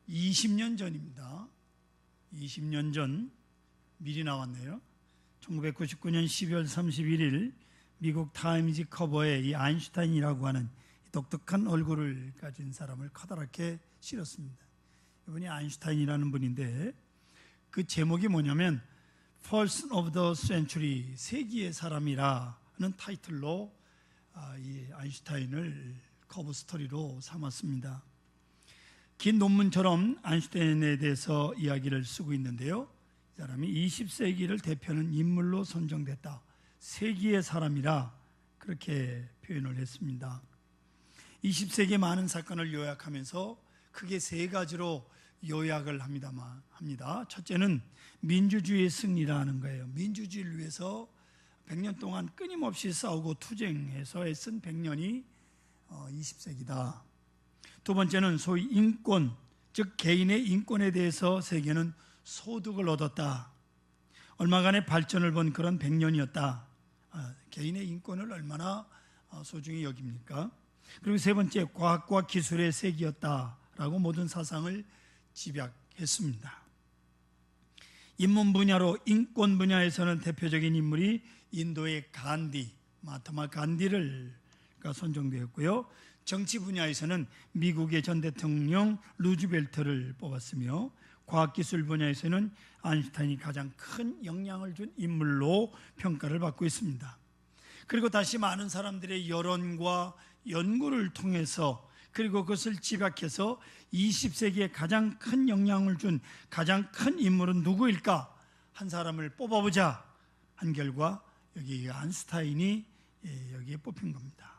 20년 전입니다. 20년 전 미리 나왔네요. 1999년 12월 31일 미국 타임지 커버에 이 아인슈타인이라고 하는 독특한 얼굴을 가진 사람을 커다랗게 실었습니다. 이분이 아인슈타인이라는 분인데 그 제목이 뭐냐면 Person of the Century, 세기의 사람이라는 타이틀로 이 아인슈타인을 커버 스토리로 삼았습니다. 긴 논문처럼 아인슈타인에 대해서 이야기를 쓰고 있는데요, 이 사람이 20세기를 대표하는 인물로 선정됐다, 세기의 사람이라 그렇게 표현을 했습니다. 20세기의 많은 사건을 요약하면서 크게 세 가지로 요약을 합니다. 첫째는 민주주의의 승리라는 거예요. 민주주의를 위해서 100년 동안 끊임없이 싸우고 투쟁해서 애쓴 100년이 20세기다. 두 번째는 소위 인권, 즉 개인의 인권에 대해서 세계는 소득을 얻었다. 얼마간의 발전을 본 그런 100년이었다. 개인의 인권을 얼마나 소중히 여깁니까? 그리고 세 번째, 과학과 기술의 세기였다라고 모든 사상을 집약했습니다. 인문 분야로 인권 분야에서는 대표적인 인물이 인도의 간디, 마하트마 간디가 선정되었고요. 정치 분야에서는 미국의 전 대통령 루즈벨트를 뽑았으며 과학기술 분야에서는 아인슈타인이 가장 큰 영향을 준 인물로 평가를 받고 있습니다. 그리고 다시 많은 사람들의 여론과 연구를 통해서 그리고 그것을 집약해서 20세기에 가장 큰 영향을 준 가장 큰 인물은 누구일까? 한 사람을 뽑아보자 한 결과 여기 아인슈타인이 여기에 뽑힌 겁니다.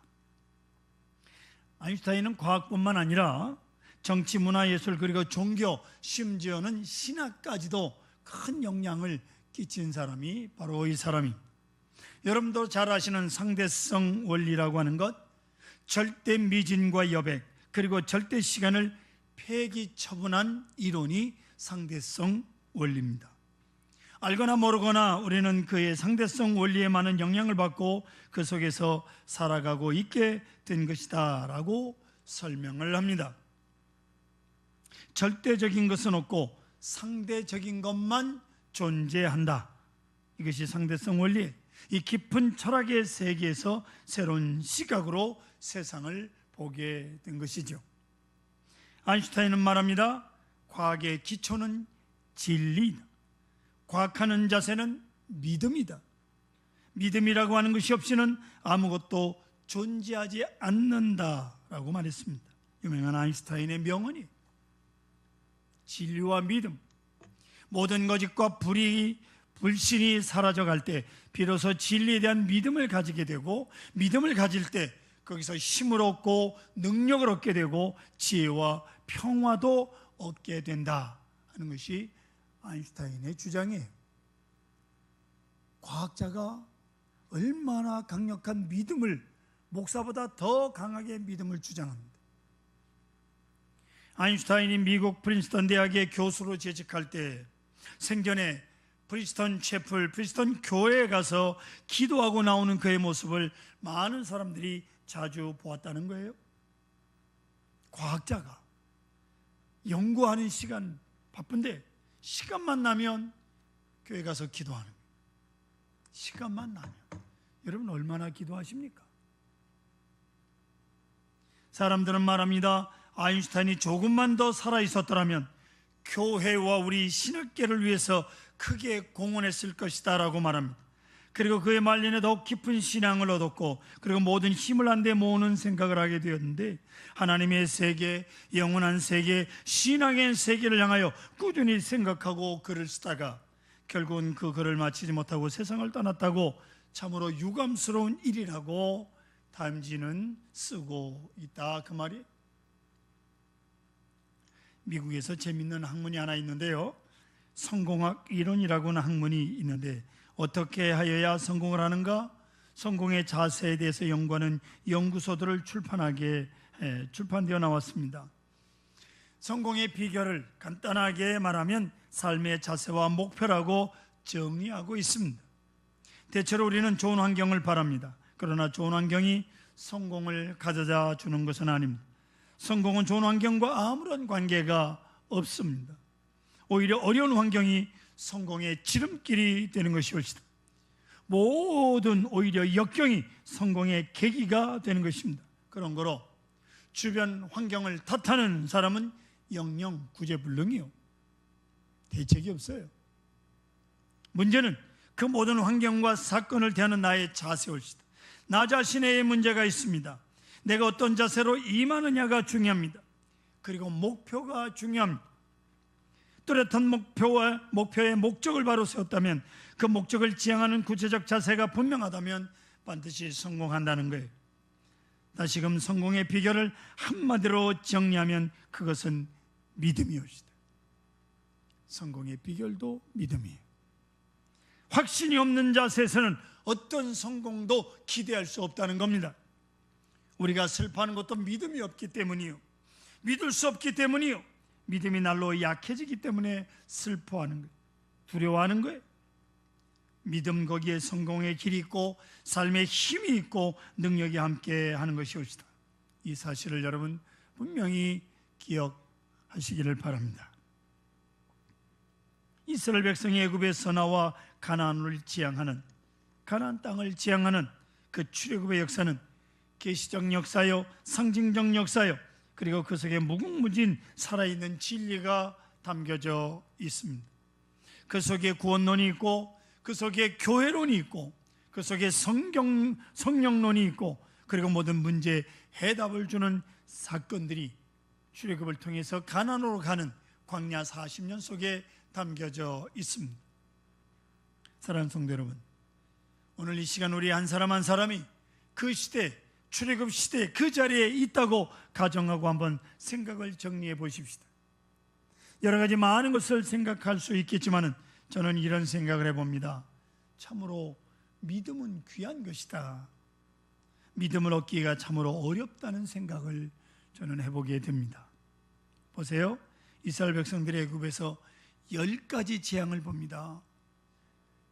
아인슈타인은 과학뿐만 아니라 정치, 문화, 예술, 그리고 종교, 심지어는 신학까지도 큰 영향을 끼친 사람이 바로 이 사람이, 여러분도 잘 아시는 상대성 원리라고 하는 것, 절대 미진과 여백, 그리고 절대 시간을 폐기처분한 이론이 상대성 원리입니다. 알거나 모르거나 우리는 그의 상대성 원리에 많은 영향을 받고 그 속에서 살아가고 있게 된 것이다 라고 설명을 합니다. 절대적인 것은 없고 상대적인 것만 존재한다. 이것이 상대성 원리예요. 이 깊은 철학의 세계에서 새로운 시각으로 세상을 보게 된 것이죠. 아인슈타인은 말합니다. 과학의 기초는 진리이다. 과학하는 자세는 믿음이다. 믿음이라고 하는 것이 없이는 아무것도 존재하지 않는다라고 말했습니다. 유명한 아인슈타인의 명언이 진리와 믿음, 모든 거짓과 불신이 사라져갈 때 비로소 진리에 대한 믿음을 가지게 되고, 믿음을 가질 때 거기서 힘을 얻고 능력을 얻게 되고 지혜와 평화도 얻게 된다 하는 것이 아인슈타인의 주장이에요. 과학자가 얼마나 강력한 믿음을, 목사보다 더 강하게 믿음을 주장합니다. 아인슈타인이 미국 프린스턴 대학의 교수로 재직할 때 생전에 프린스턴 채플, 프린스턴 교회에 가서 기도하고 나오는 그의 모습을 많은 사람들이 자주 보았다는 거예요. 과학자가 연구하는 시간 바쁜데 시간만 나면 교회 가서 기도하는 거예요. 시간만 나면. 여러분 얼마나 기도하십니까? 사람들은 말합니다. 아인슈타인이 조금만 더 살아있었더라면 교회와 우리 신학계를 위해서 크게 공헌했을 것이다 라고 말합니다. 그리고 그의 말년에 더욱 깊은 신앙을 얻었고, 그리고 모든 힘을 한데 모으는 생각을 하게 되었는데, 하나님의 세계, 영원한 세계, 신앙의 세계를 향하여 꾸준히 생각하고 글을 쓰다가 결국은 그 글을 마치지 못하고 세상을 떠났다고, 참으로 유감스러운 일이라고 타임지는 쓰고 있다, 그 말이. 미국에서 재밌는 학문이 하나 있는데요, 성공학 이론이라고 하는 학문이 있는데, 어떻게 하여야 성공을 하는가? 성공의 자세에 대해서 연구하는 연구소들을 출판되어 나왔습니다. 성공의 비결을 간단하게 말하면 삶의 자세와 목표라고 정리하고 있습니다. 대체로 우리는 좋은 환경을 바랍니다. 그러나 좋은 환경이 성공을 가져다 주는 것은 아닙니다. 성공은 좋은 환경과 아무런 관계가 없습니다. 오히려 어려운 환경이 성공의 지름길이 되는 것이옵시다. 모든 오히려 역경이 성공의 계기가 되는 것입니다. 그런 거로 주변 환경을 탓하는 사람은 영영 구제불능이요, 대책이 없어요. 문제는 그 모든 환경과 사건을 대하는 나의 자세올시다. 나 자신의 문제가 있습니다. 내가 어떤 자세로 임하느냐가 중요합니다. 그리고 목표가 중요합니다. 뚜렷한 목표의 목적을 바로 세웠다면, 그 목적을 지향하는 구체적 자세가 분명하다면 반드시 성공한다는 거예요. 다시금 성공의 비결을 한마디로 정리하면 그것은 믿음이옵시다. 성공의 비결도 믿음이에요. 확신이 없는 자세에서는 어떤 성공도 기대할 수 없다는 겁니다. 우리가 슬퍼하는 것도 믿음이 없기 때문이요, 믿을 수 없기 때문이요, 믿음이 날로 약해지기 때문에 슬퍼하는 거예요. 두려워하는 거예요. 믿음, 거기에 성공의 길이 있고 삶의 힘이 있고 능력이 함께 하는 것이옵시다. 이 사실을 여러분 분명히 기억하시기를 바랍니다. 이스라엘 백성이 애굽에서 나와 가나안을 지향하는, 가나안 땅을 지향하는 그 출애굽의 역사는 계시적 역사요, 상징적 역사요, 그리고 그 속에 무궁무진 살아있는 진리가 담겨져 있습니다. 그 속에 구원론이 있고, 그 속에 교회론이 있고, 그 속에 성령론이 있고, 그리고 모든 문제에 해답을 주는 사건들이 출애굽을 통해서 가나안으로 가는 광야 40년 속에 담겨져 있습니다. 사랑하는 성도 여러분, 오늘 이 시간 우리 한 사람 한 사람이 그 시대, 출애굽 시대 그 자리에 있다고 가정하고 한번 생각을 정리해 보십시다. 여러 가지 많은 것을 생각할 수 있겠지만 저는 이런 생각을 해봅니다. 참으로 믿음은 귀한 것이다. 믿음을 얻기가 참으로 어렵다는 생각을 저는 해보게 됩니다. 보세요, 이스라엘 백성들의 애굽에서 10가지 재앙을 봅니다.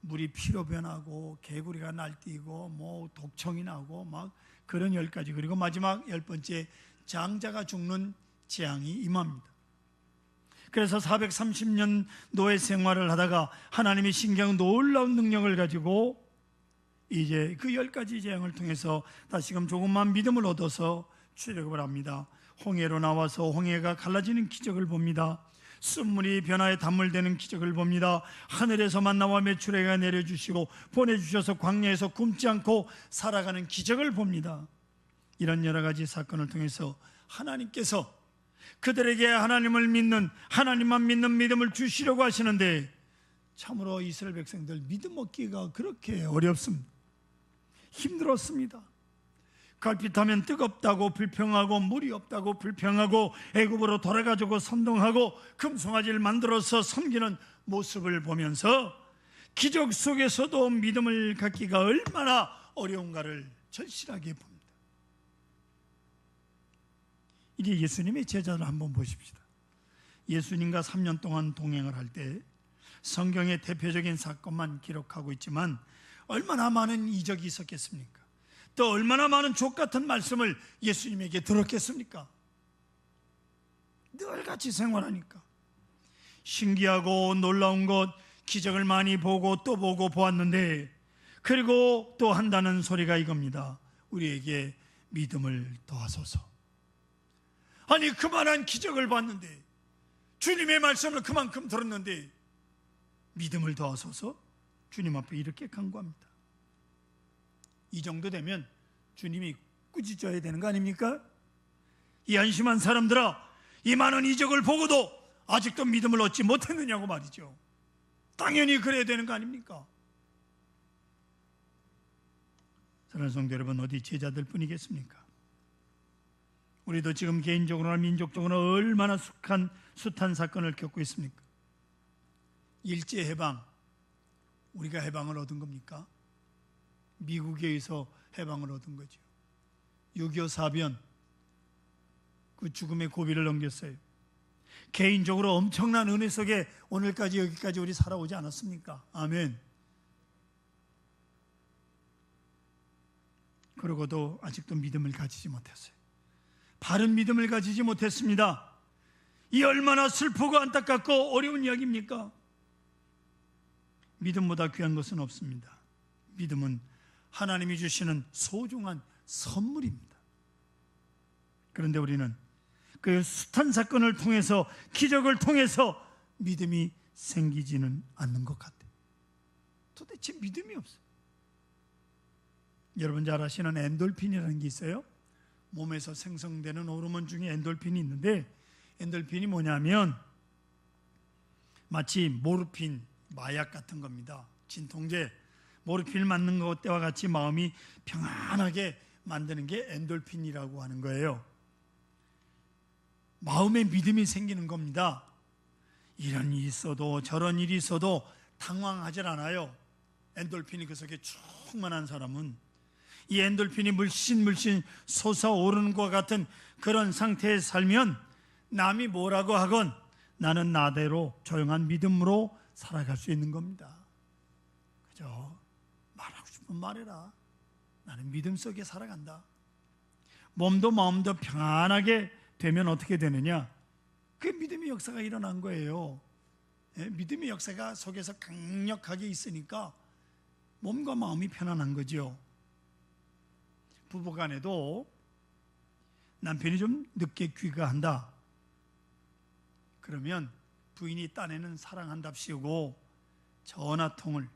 물이 피로 변하고 개구리가 날뛰고 독청이 나고 막 그런 10가지, 그리고 마지막 10번째 장자가 죽는 재앙이 임합니다. 그래서 430년 노예 생활을 하다가 하나님이 신경 놀라운 능력을 가지고 이제 그 10가지 재앙을 통해서 다시금 조금만 믿음을 얻어서 출애굽을 합니다. 홍해로 나와서 홍해가 갈라지는 기적을 봅니다. 숯물이 변화에 단물되는 기적을 봅니다. 하늘에서 만나와 메추라기가 내려주시고 보내주셔서 광야에서 굶지 않고 살아가는 기적을 봅니다. 이런 여러 가지 사건을 통해서 하나님께서 그들에게 하나님을 믿는, 하나님만 믿는 믿음을 주시려고 하시는데, 참으로 이스라엘 백성들 믿음 얻기가 그렇게 어렵습니다. 힘들었습니다. 갈빛하면 뜨겁다고 불평하고, 물이 없다고 불평하고, 애굽으로 돌아가지고 선동하고 금송아지를 만들어서 섬기는 모습을 보면서 기적 속에서도 믿음을 갖기가 얼마나 어려운가를 절실하게 봅니다. 이게 예수님의 제자를 한번 보십시다. 예수님과 3년 동안 동행을 할 때 성경의 대표적인 사건만 기록하고 있지만 얼마나 많은 이적이 있었겠습니까? 또 얼마나 많은 족같은 말씀을 예수님에게 들었겠습니까? 늘 같이 생활하니까 신기하고 놀라운 것, 기적을 많이 보고 또 보고 보았는데, 그리고 또 한다는 소리가 이겁니다. 우리에게 믿음을 더하소서. 아니, 그만한 기적을 봤는데, 주님의 말씀을 그만큼 들었는데 믿음을 더하소서? 주님 앞에 이렇게 간구합니다. 이 정도 되면 주님이 꾸짖어야 되는 거 아닙니까? 이 안심한 사람들아, 이 많은 이적을 보고도 아직도 믿음을 얻지 못했느냐고 말이죠. 당연히 그래야 되는 거 아닙니까? 사랑하는 성도 여러분, 어디 제자들 뿐이겠습니까? 우리도 지금 개인적으로나 민족적으로 얼마나 숱한 사건을 겪고 있습니까? 일제해방, 우리가 해방을 얻은 겁니까? 미국에 의해서 해방을 얻은 거죠. 6.25 사변, 그 죽음의 고비를 넘겼어요. 개인적으로 엄청난 은혜 속에 오늘까지 여기까지 우리 살아오지 않았습니까? 아멘. 그러고도 아직도 믿음을 가지지 못했어요. 바른 믿음을 가지지 못했습니다. 이 얼마나 슬프고 안타깝고 어려운 이야기입니까? 믿음보다 귀한 것은 없습니다. 믿음은 하나님이 주시는 소중한 선물입니다. 그런데 우리는 그 숱한 사건을 통해서, 기적을 통해서 믿음이 생기지는 않는 것 같아요. 도대체 믿음이 없어요. 여러분 잘 아시는 엔돌핀이라는 게 있어요. 몸에서 생성되는 호르몬 중에 엔돌핀이 있는데, 엔돌핀이 뭐냐면 마치 모르핀, 마약 같은 겁니다. 진통제, 모르핀을 맞는 것 때와 같이 마음이 평안하게 만드는 게 엔돌핀이라고 하는 거예요. 마음에 믿음이 생기는 겁니다. 이런 일이 있어도 저런 일이 있어도 당황하지 않아요. 엔돌핀이 그 속에 충만한 사람은 이 엔돌핀이 물씬 솟아오르는 것 같은 그런 상태에 살면 남이 뭐라고 하건 나는 나대로 조용한 믿음으로 살아갈 수 있는 겁니다. 그죠? 말하고 싶은 말해라. 나는 믿음 속에 살아간다. 몸도 마음도 평안하게 되면 어떻게 되느냐? 그 믿음의 역사가 일어난 거예요. 믿음의 역사가 속에서 강력하게 있으니까 몸과 마음이 편안한 거죠. 부부간에도 남편이 좀 늦게 귀가한다. 그러면 부인이 딴에는 사랑한답시고 전화통을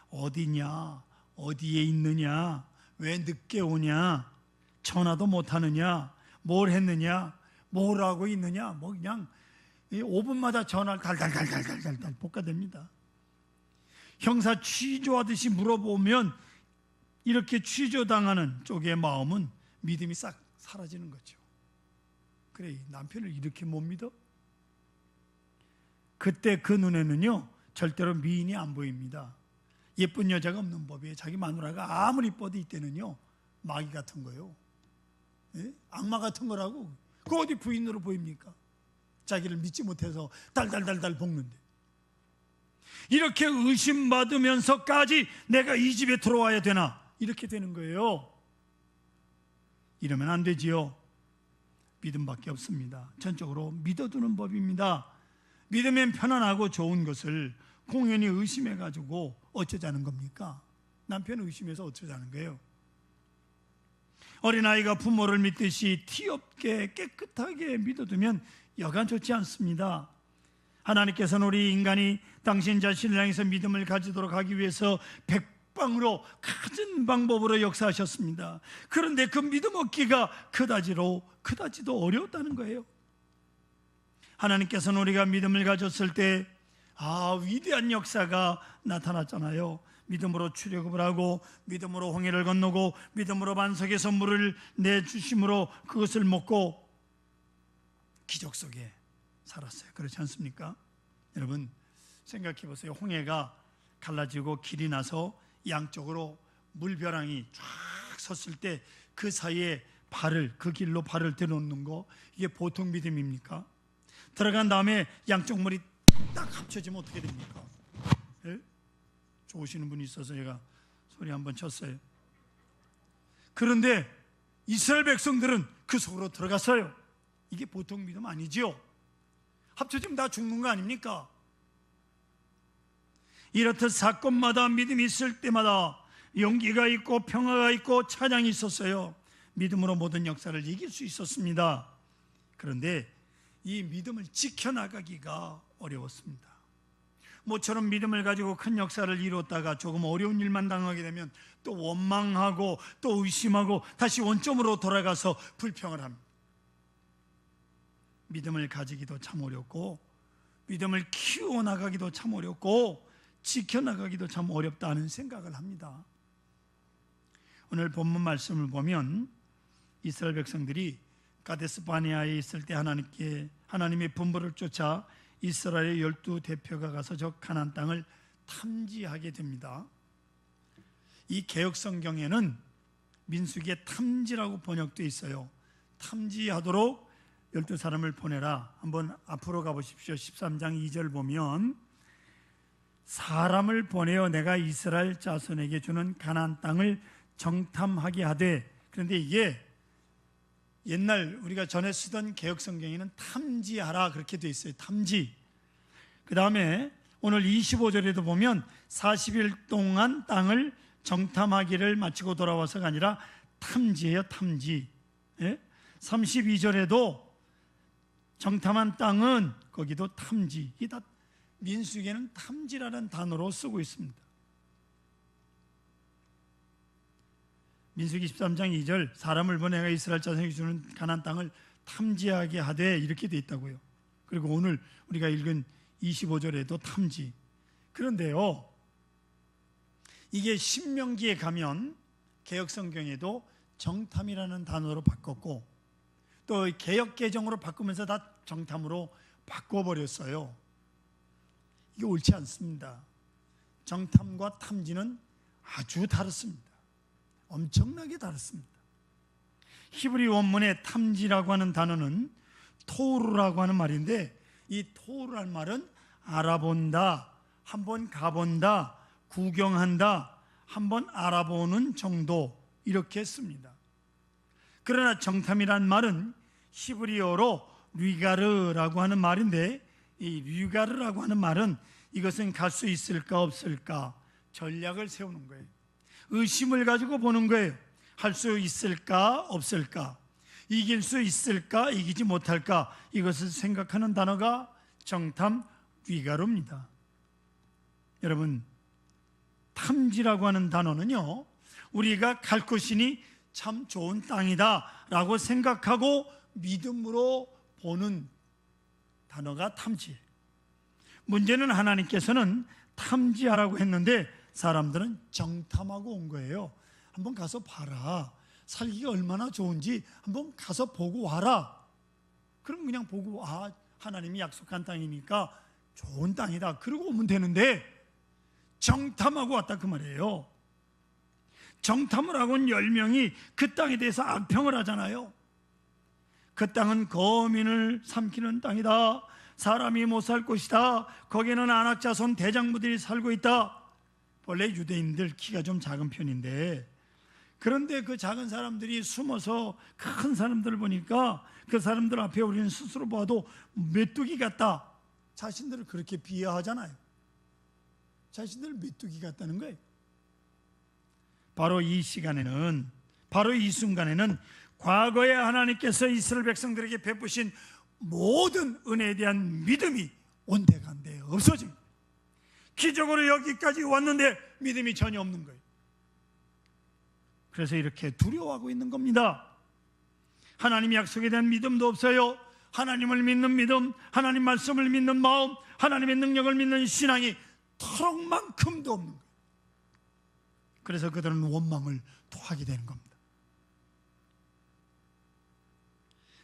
어디냐, 어디에 있느냐, 왜 늦게 오냐, 전화도 못하느냐, 뭘 했느냐, 뭘 하고 있느냐, 뭐 그냥 5분마다 전화를 달달달달달달 볶아댑니다. 형사 취조하듯이 물어보면 이렇게 취조당하는 쪽의 마음은 믿음이 싹 사라지는 거죠. 그래, 남편을 이렇게 못 믿어? 그때 그 눈에는요 절대로 미인이 안 보입니다. 예쁜 여자가 없는 법이에요. 자기 마누라가 아무리 이뻐도 이때는요 마귀 같은 거예요. 예? 악마 같은 거라고. 그 어디 부인으로 보입니까? 자기를 믿지 못해서 달달달달 볶는데. 이렇게 의심받으면서까지 내가 이 집에 들어와야 되나? 이렇게 되는 거예요. 이러면 안 되지요. 믿음밖에 없습니다. 전적으로 믿어두는 법입니다. 믿으면 편안하고 좋은 것을 공연히 의심해가지고 어쩌자는 겁니까? 남편을 의심해서 어쩌자는 거예요? 어린아이가 부모를 믿듯이 티 없게 깨끗하게 믿어두면 여간 좋지 않습니다. 하나님께서는 우리 인간이 당신 자신을 향해서 믿음을 가지도록 하기 위해서 백방으로 갖은 방법으로 역사하셨습니다. 그런데 그 믿음 얻기가 그다지도 어려웠다는 거예요. 하나님께서는 우리가 믿음을 가졌을 때 위대한 역사가 나타났잖아요. 믿음으로 출애굽을 하고 믿음으로 홍해를 건너고 믿음으로 반석에서 물을 내주심으로 그것을 먹고 기적 속에 살았어요. 그렇지 않습니까? 여러분 생각해 보세요. 홍해가 갈라지고 길이 나서 양쪽으로 물벼랑이 쫙 섰을 때 그 사이에 그 길로 발을 들어놓는 거, 이게 보통 믿음입니까? 들어간 다음에 양쪽 물이 딱 합쳐지면 어떻게 됩니까? 예? 좋으시는 분이 있어서 제가 소리 한번 쳤어요. 그런데 이스라엘 백성들은 그 속으로 들어갔어요. 이게 보통 믿음 아니지요? 합쳐지면 다 죽는 거 아닙니까? 이렇듯 사건마다 믿음이 있을 때마다 용기가 있고 평화가 있고 찬양이 있었어요. 믿음으로 모든 역사를 이길 수 있었습니다. 그런데 이 믿음을 지켜나가기가 어려웠습니다. 모처럼 믿음을 가지고 큰 역사를 이뤘다가 조금 어려운 일만 당하게 되면 또 원망하고 또 의심하고 다시 원점으로 돌아가서 불평을 합니다. 믿음을 가지기도 참 어렵고 믿음을 키워나가기도 참 어렵고 지켜나가기도 참 어렵다는 생각을 합니다. 오늘 본문 말씀을 보면 이스라엘 백성들이 가데스 바네아에 있을 때 하나님의 분부를 쫓아 이스라엘의 12 대표가 가서 저 가나안 땅을 탐지하게 됩니다. 이 개역 성경에는 민수기에 탐지라고 번역되어 있어요. 탐지하도록 12사람을 보내라. 한번 앞으로 가보십시오. 13장 2절 보면 사람을 보내어 내가 이스라엘 자손에게 주는 가나안 땅을 정탐하게 하되, 그런데 이게 옛날 우리가 전에 쓰던 개혁성경에는 탐지하라 그렇게 돼 있어요. 탐지. 그 다음에 오늘 25절에도 보면 40일 동안 땅을 정탐하기를 마치고 돌아와서가 아니라 탐지예요. 탐지. 예? 32절에도 정탐한 땅은 거기도 탐지. 이 다 민수기에는 탐지라는 단어로 쓰고 있습니다. 민수기 13장 2절 사람을 보내가 이스라엘 자손에게 주는 가나안 땅을 탐지하게 하되 이렇게 돼 있다고요. 그리고 오늘 우리가 읽은 25절에도 탐지. 그런데요, 이게 신명기에 가면 개혁성경에도 정탐이라는 단어로 바꿨고 또 개혁개정으로 바꾸면서 다 정탐으로 바꿔버렸어요. 이게 옳지 않습니다. 정탐과 탐지는 아주 다릅니다. 엄청나게 다릅니다. 히브리 원문의 탐지라고 하는 단어는 토르라고 하는 말인데 이 토르라는 말은 알아본다, 한번 가본다, 구경한다, 한번 알아보는 정도 이렇게 씁니다. 그러나 정탐이란 말은 히브리어로 류가르라고 하는 말인데 이 류가르라고 하는 말은 이것은 갈 수 있을까 없을까 전략을 세우는 거예요. 의심을 가지고 보는 거예요. 할 수 있을까 없을까, 이길 수 있을까 이기지 못할까, 이것을 생각하는 단어가 정탐 류가르입니다. 여러분, 탐지라고 하는 단어는요, 우리가 갈 것이니 참 좋은 땅이다 라고 생각하고 믿음으로 보는 단어가 탐지예요. 문제는 하나님께서는 탐지하라고 했는데 사람들은 정탐하고 온 거예요. 한번 가서 봐라, 살기가 얼마나 좋은지 한번 가서 보고 와라. 그럼 그냥 보고 하나님이 약속한 땅이니까 좋은 땅이다 그러고 오면 되는데 정탐하고 왔다 그 말이에요. 정탐을 하고는 10명이 그 땅에 대해서 악평을 하잖아요. 그 땅은 거민을 삼키는 땅이다, 사람이 못 살 곳이다, 거기는 안악자손 대장부들이 살고 있다. 원래 유대인들 키가 좀 작은 편인데 그런데 그 작은 사람들이 숨어서 큰 사람들을 보니까 그 사람들 앞에 우리는 스스로 봐도 메뚜기 같다, 자신들을 그렇게 비하하잖아요. 자신들 메뚜기 같다는 거예요. 바로 이 시간에는, 바로 이 순간에는 과거에 하나님께서 이스라엘 백성들에게 베푸신 모든 은혜에 대한 믿음이 온데간데 없어집니다. 기적으로 여기까지 왔는데 믿음이 전혀 없는 거예요. 그래서 이렇게 두려워하고 있는 겁니다. 하나님 약속에 대한 믿음도 없어요. 하나님을 믿는 믿음, 하나님 말씀을 믿는 마음, 하나님의 능력을 믿는 신앙이 털럭만큼도 없는 거예요. 그래서 그들은 원망을 토하게 되는 겁니다.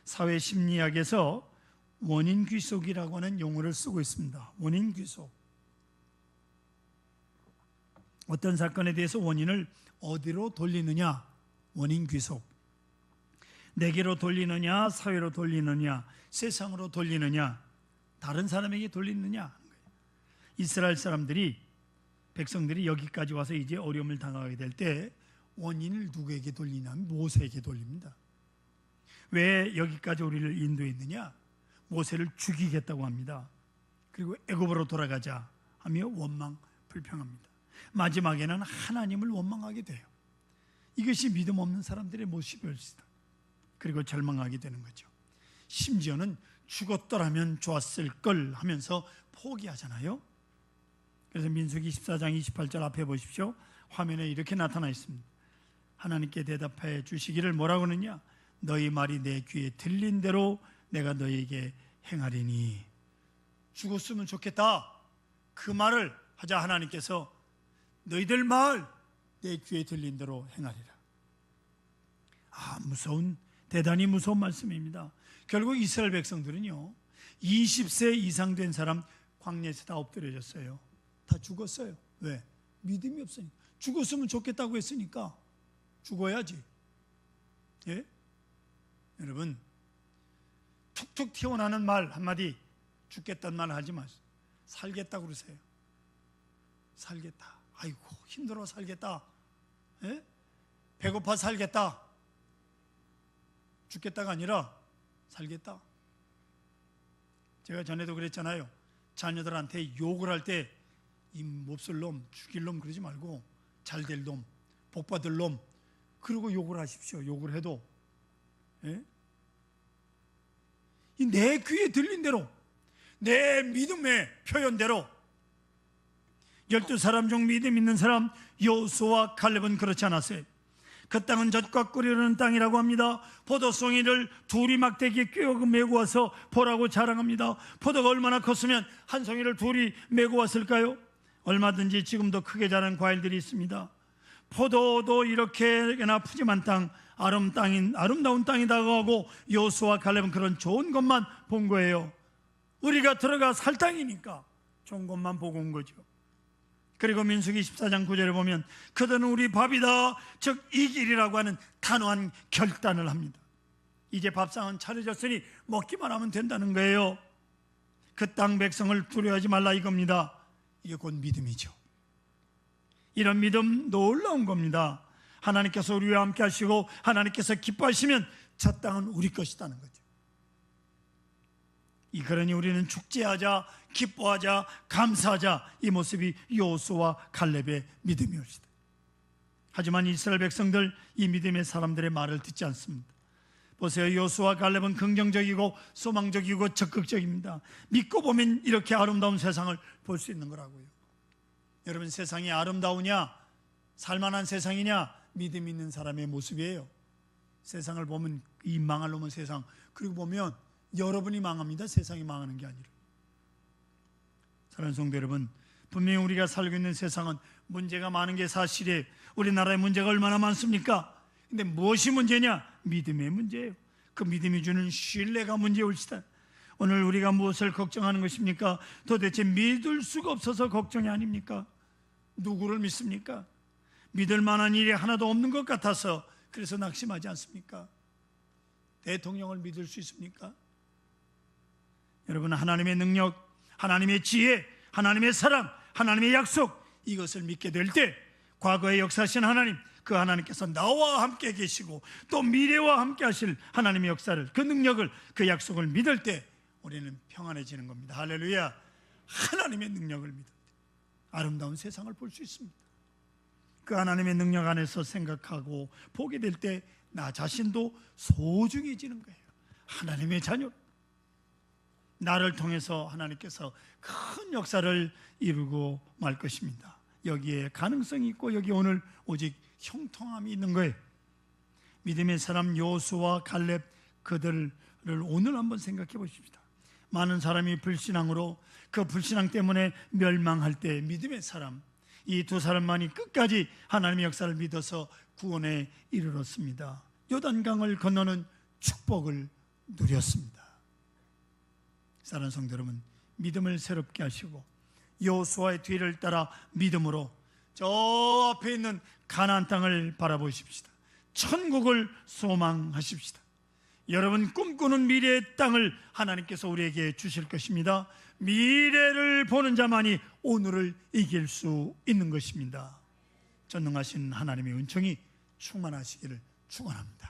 사회심리학에서 원인귀속이라고 하는 용어를 쓰고 있습니다. 원인귀속. 어떤 사건에 대해서 원인을 어디로 돌리느냐, 원인귀속. 내게로 돌리느냐, 사회로 돌리느냐, 세상으로 돌리느냐, 다른 사람에게 돌리느냐. 이스라엘 사람들이, 백성들이 여기까지 와서 이제 어려움을 당하게 될 때 원인을 누구에게 돌리냐면 모세에게 돌립니다. 왜 여기까지 우리를 인도했느냐? 모세를 죽이겠다고 합니다. 그리고 애굽으로 돌아가자 하며 원망 불평합니다. 마지막에는 하나님을 원망하게 돼요. 이것이 믿음 없는 사람들의 모습이었습니다. 그리고 절망하게 되는 거죠. 심지어는 죽었더라면 좋았을 걸 하면서 포기하잖아요. 그래서 민수기 14장 28절 앞에 보십시오. 화면에 이렇게 나타나 있습니다. 하나님께 대답해 주시기를 뭐라고 하느냐? 너희 말이 내 귀에 들린 대로 내가 너희에게 행하리니. 죽었으면 좋겠다 그 말을 하자 하나님께서 너희들 말 내 귀에 들린 대로 행하리라. 무서운, 대단히 무서운 말씀입니다. 결국 이스라엘 백성들은요 20세 이상 된 사람 광야에서 다 엎드려졌어요. 다 죽었어요. 왜? 믿음이 없으니까. 죽었으면 좋겠다고 했으니까 죽어야지. 예? 여러분, 툭툭 튀어나오는 말 한마디, 죽겠다는 말 하지 마세요. 살겠다고 그러세요. 살겠다. 아이고 힘들어 살겠다. 예? 배고파 살겠다. 죽겠다가 아니라 살겠다. 제가 전에도 그랬잖아요. 자녀들한테 욕을 할 때 이 몹쓸 놈, 죽일 놈 그러지 말고 잘 될 놈, 복 받을 놈 그러고 욕을 하십시오. 욕을 해도 예? 내 귀에 들린 대로 내 믿음의 표현대로 12사람 중 믿음 있는 사람 여호수아와 갈렙은 그렇지 않았어요. 그 땅은 젖과 꿀이 흐르는 땅이라고 합니다. 포도송이를 둘이 막대기에 끼워 메고 와서 보라고 자랑합니다. 포도가 얼마나 컸으면 한 송이를 둘이 메고 왔을까요? 얼마든지 지금도 크게 자란 과일들이 있습니다. 포도도 이렇게나 푸짐한 땅, 아름다운 땅이라고 하고 여호수아와 갈렙은 그런 좋은 것만 본 거예요. 우리가 들어가 살 땅이니까 좋은 것만 보고 온 거죠. 그리고 민수기 14장 9절에 보면 그들은 우리 밥이다, 즉 이 길이라고 하는 단호한 결단을 합니다. 이제 밥상은 차려졌으니 먹기만 하면 된다는 거예요. 그 땅 백성을 두려워하지 말라 이겁니다. 이게 곧 믿음이죠. 이런 믿음 놀라운 겁니다. 하나님께서 우리와 함께 하시고 하나님께서 기뻐하시면 저 땅은 우리 것이라는 거죠. 그러니 우리는 축제하자, 기뻐하자, 감사하자. 이 모습이 여호수아와 갈렙의 믿음이었습니다. 하지만 이스라엘 백성들 이 믿음의 사람들의 말을 듣지 않습니다. 보세요. 여호수아와 갈렙은 긍정적이고 소망적이고 적극적입니다. 믿고 보면 이렇게 아름다운 세상을 볼 수 있는 거라고요. 여러분, 세상이 아름다우냐, 살만한 세상이냐, 믿음 있는 사람의 모습이에요. 세상을 보면 이 망할 놈의 세상, 그리고 보면 여러분이 망합니다. 세상이 망하는 게 아니라. 사랑하는 성도 여러분, 분명히 우리가 살고 있는 세상은 문제가 많은 게 사실이에요. 우리나라에 문제가 얼마나 많습니까? 근데 무엇이 문제냐? 믿음의 문제예요. 그 믿음이 주는 신뢰가 문제일시다. 오늘 우리가 무엇을 걱정하는 것입니까? 도대체 믿을 수가 없어서 걱정이 아닙니까? 누구를 믿습니까? 믿을 만한 일이 하나도 없는 것 같아서 그래서 낙심하지 않습니까? 대통령을 믿을 수 있습니까? 여러분, 하나님의 능력, 하나님의 지혜, 하나님의 사랑, 하나님의 약속, 이것을 믿게 될 때 과거에 역사하신 하나님, 그 하나님께서 나와 함께 계시고 또 미래와 함께 하실 하나님의 역사를, 그 능력을, 그 약속을 믿을 때 우리는 평안해지는 겁니다. 할렐루야. 하나님의 능력을 믿을 때 아름다운 세상을 볼 수 있습니다. 그 하나님의 능력 안에서 생각하고 보게 될 때 나 자신도 소중해지는 거예요. 하나님의 자녀, 나를 통해서 하나님께서 큰 역사를 이루고 말 것입니다. 여기에 가능성이 있고 여기 오늘 오직 형통함이 있는 거예요. 믿음의 사람 여호수아와 갈렙, 그들을 오늘 한번 생각해 보십시다. 많은 사람이 불신앙으로, 그 불신앙 때문에 멸망할 때 믿음의 사람, 이 두 사람만이 끝까지 하나님의 역사를 믿어서 구원에 이르렀습니다. 요단강을 건너는 축복을 누렸습니다. 사랑하는 성도 여러분, 믿음을 새롭게 하시고 여호수아의 뒤를 따라 믿음으로 저 앞에 있는 가나안 땅을 바라보십시다. 천국을 소망하십시다. 여러분 꿈꾸는 미래의 땅을 하나님께서 우리에게 주실 것입니다. 미래를 보는 자만이 오늘을 이길 수 있는 것입니다. 전능하신 하나님의 은총이 충만하시기를 축원합니다.